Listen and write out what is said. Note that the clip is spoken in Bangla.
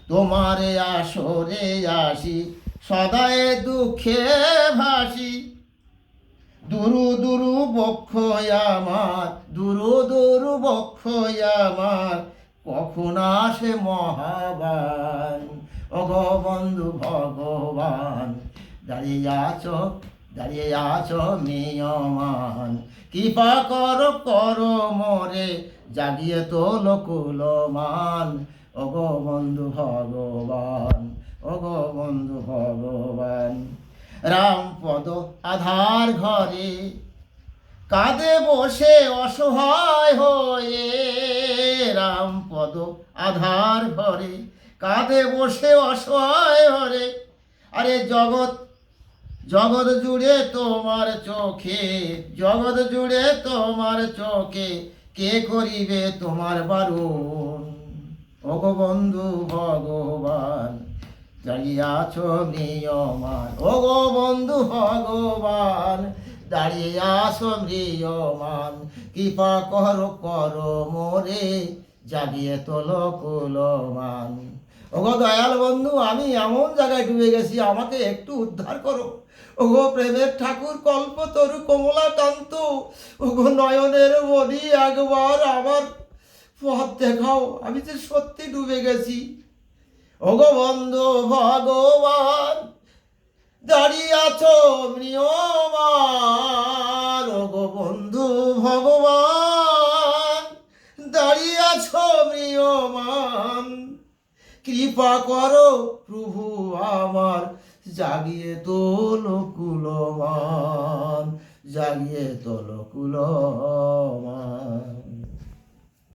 তোমারে আসরে আসি, সদায় দুঃখে ভাসি। দুরু দুরু বক্ষ আমার, দুরু দুরু বক্ষ আমার, কখন আসে মহাবান। ওগো বন্ধু ভগবান, দাঁড়িয়ে আছো, দাঁড়িয়ে আছো নিয়মান। কৃপা করো করো মোরে, জাগিয়ে তোলো কুলমান। ওগো বন্ধু ভগবান, ওগো বন্ধু ভগবান। রামপদ আধার ঘরে কাঁদে বসে অসহায় হয়ে, রামপদ আধার ঘরে কাঁদে বসে অসহায় হয়ে। আরে জগৎ জগৎ জুড়ে তোমার চোখে, জগৎ জুড়ে তোমার চোখে, কে করিবে তোমার বারণ। ওগো বন্ধু ভগবান, দাঁড়িয়ে আছো নিয়মান। ওগো বন্ধু ভগবান, দাঁড়িয়ে আছো নিয়মান। কৃপা করো করো মোরে, জাগিয়ে তোলো কুলমান। ওগো দয়াল বন্ধু, আমি এমন জায়গায় ডুবে গেছি, আমাকে একটু উদ্ধার করো। ওগো প্রেমের ঠাকুর কল্পতরু কমলাকান্ত, ওগো নয়নের মনি, একবার আমার পথ দেখাও, আমি যে সত্যি ডুবে গেছি। ওগো বন্ধু ভগবান, দাঁড়িয়ে আছো ম্রিয়মান। ওগো বন্ধু ভগবান, দাঁড়িয়ে আছো ম্রিয়মান। কৃপা করো প্রভু আমার, জাগিয়ে তোলো কুলমান, জাগিয়ে তোলো কুলমান।